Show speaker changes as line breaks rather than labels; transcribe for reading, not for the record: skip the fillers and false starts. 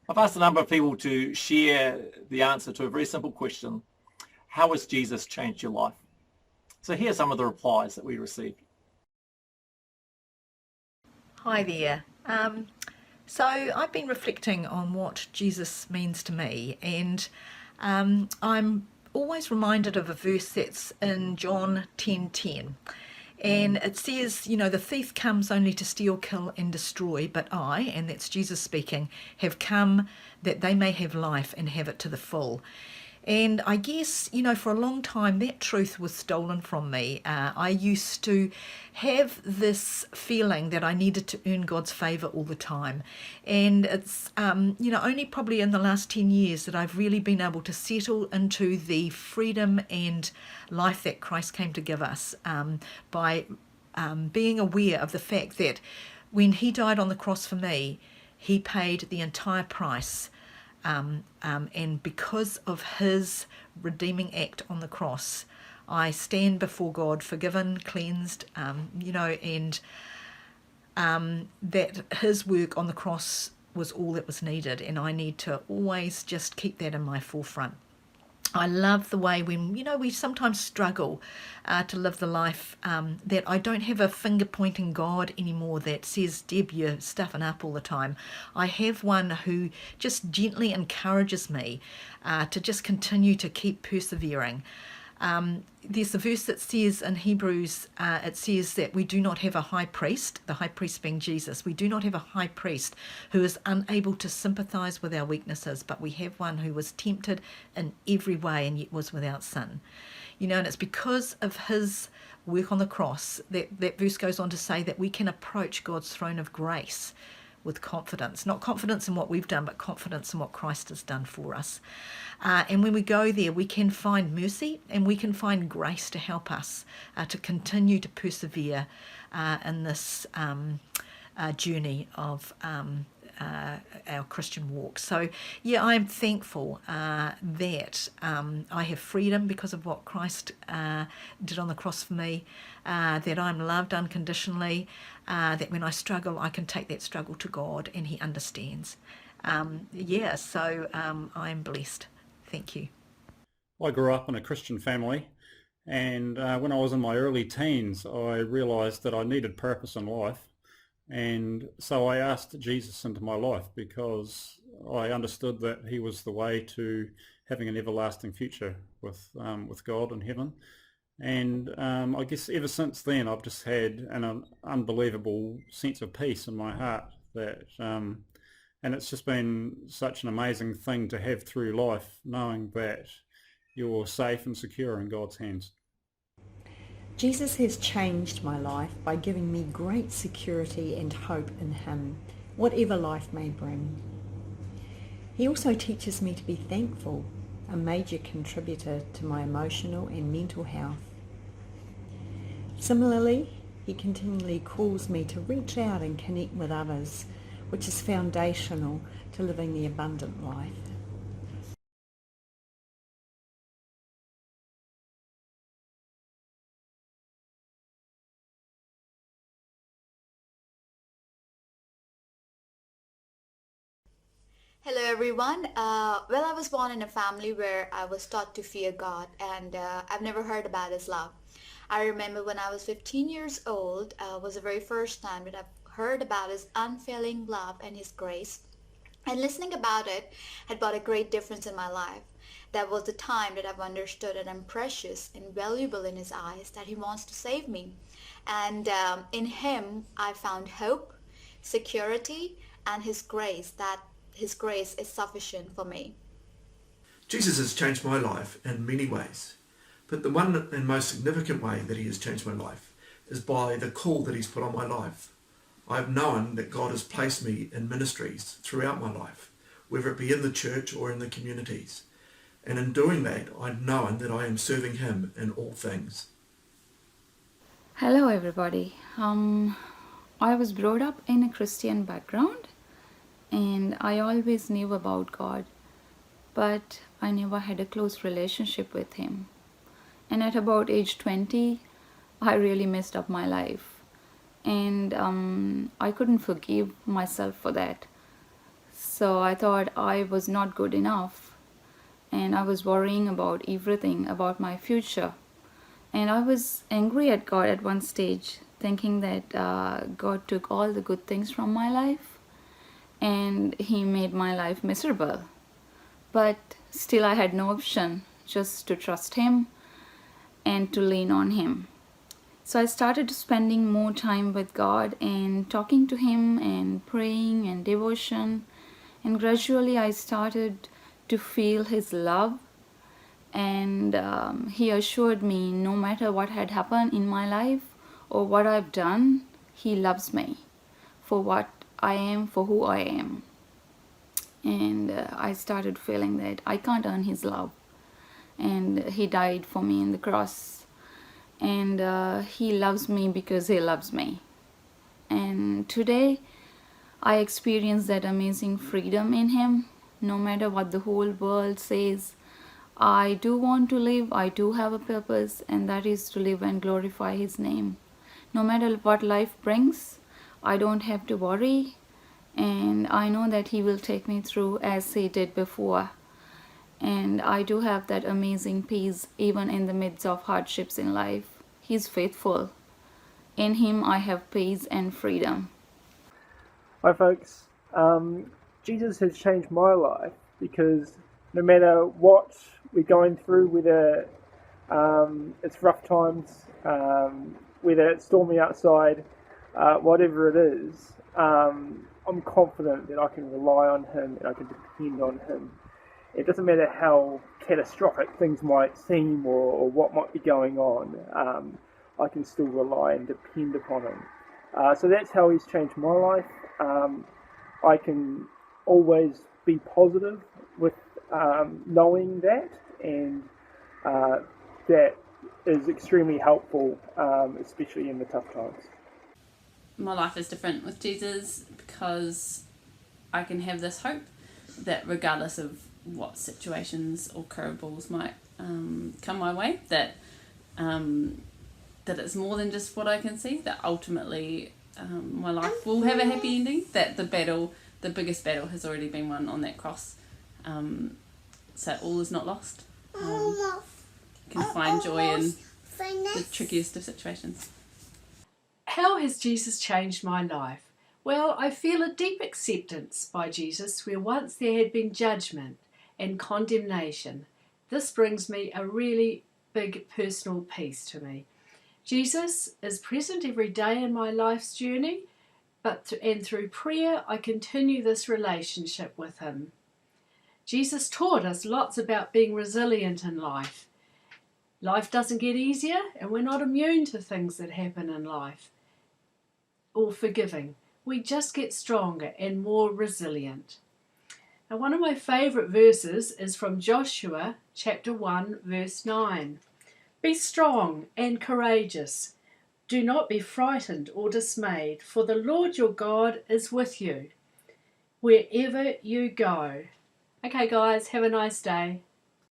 I've asked a number of people to share the answer to a very simple question. How has Jesus changed your life? So here are some of the replies that we received.
Hi there. So I've been reflecting on what Jesus means to me, and I'm always reminded of a verse that's in John 10:10. And it says, the thief comes only to steal, kill, and destroy, but I, and that's Jesus speaking, have come that they may have life and have it to the full. And I guess, for a long time, that truth was stolen from me. I used to have this feeling that I needed to earn God's favour all the time. And it's, only probably in the last 10 years that I've really been able to settle into the freedom and life that Christ came to give us by being aware of the fact that when he died on the cross for me, he paid the entire price. And because of his redeeming act on the cross, I stand before God forgiven, cleansed, and that his work on the cross was all that was needed. And I need to always just keep that in my forefront. I love the way when, we sometimes struggle to live the life that I don't have a finger-pointing God anymore that says, Deb, you're stuffing up all the time. I have one who just gently encourages me to just continue to keep persevering. There's a verse that says in Hebrews, it says that we do not have a high priest, the high priest being Jesus. We do not have a high priest who is unable to sympathize with our weaknesses, but we have one who was tempted in every way and yet was without sin. And it's because of his work on the cross that verse goes on to say that we can approach God's throne of grace with confidence, not confidence in what we've done, but confidence in what Christ has done for us. And when we go there, we can find mercy and we can find grace to help us to continue to persevere in this journey of our Christian walk. So, I'm thankful that I have freedom because of what Christ did on the cross for me, that I'm loved unconditionally, that when I struggle, I can take that struggle to God and he understands. So I'm blessed. Thank you.
I grew up in a Christian family, and when I was in my early teens, I realised that I needed purpose in life. And so I asked Jesus into my life because I understood that he was the way to having an everlasting future with God in heaven. And I guess ever since then I've just had an unbelievable sense of peace in my heart that and it's just been such an amazing thing to have through life, knowing that you're safe and secure in God's hands.
Jesus has changed my life by giving me great security and hope in him, whatever life may bring. He also teaches me to be thankful, a major contributor to my emotional and mental health. Similarly, he continually calls me to reach out and connect with others, which is foundational to living the abundant life.
Hello everyone. Well, I was born in a family where I was taught to fear God, and I've never heard about his love. I remember when I was 15 years old was the very first time that I've heard about his unfailing love and his grace. And listening about it had brought a great difference in my life. That was the time that I've understood that I'm precious and valuable in his eyes, that he wants to save me. And in him I found hope, security, and his grace, that his grace is sufficient for me.
Jesus has changed my life in many ways, but the one and most significant way that he has changed my life is by the call that he's put on my life. I've known that God has placed me in ministries throughout my life, whether it be in the church or in the communities. And in doing that, I've known that I am serving him in all things.
Hello everybody. I was brought up in a Christian background, and I always knew about God, but I never had a close relationship with him. And at about age 20, I really messed up my life, and I couldn't forgive myself for that. So I thought I was not good enough, and I was worrying about everything, about my future. And I was angry at God at one stage, thinking that God took all the good things from my life and He made my life miserable. But still I had no option, just to trust Him and to lean on Him. So I started spending more time with God and talking to Him and praying and devotion. And gradually I started to feel His love. And He assured me no matter what had happened in my life or what I've done, He loves me for what I am, for who I am. And I started feeling that I can't earn His love. And He died for me on the cross. And He loves me because He loves me. And today I experience that amazing freedom in Him. No matter what the whole world says, I do want to live, I do have a purpose, and that is to live and glorify His name. No matter what life brings, I don't have to worry, and I know that He will take me through as He did before. And I do have that amazing peace even in the midst of hardships in life. He's faithful. In Him I have peace and freedom.
Hi folks, Jesus has changed my life because no matter what we're going through, whether it's rough times, whether it's stormy outside, whatever it is, I'm confident that I can rely on Him and I can depend on Him. It doesn't matter how catastrophic things might seem or what might be going on, I can still rely and depend upon Him. So that's how He's changed my life. I can always be positive with knowing that, and that is extremely helpful, especially in the tough times.
My life is different with Jesus because I can have this hope that regardless of what situations or curveballs might come my way, that it's more than just what I can see, that ultimately my life will have a happy ending, that the biggest battle has already been won on that cross. So all is not lost. You can find joy in the trickiest of situations.
How has Jesus changed my life? Well, I feel a deep acceptance by Jesus where once there had been judgment and condemnation. This brings me a really big personal peace to me. Jesus is present every day in my life's journey, and through prayer I continue this relationship with Him. Jesus taught us lots about being resilient in life. Life doesn't get easier, and we're not immune to things that happen in life or forgiving. We just get stronger and more resilient. Now, one of my favourite verses is from Joshua chapter 1 verse 9. Be strong and courageous. Do not be frightened or dismayed, for the Lord your God is with you wherever you go. Okay guys, have a nice day.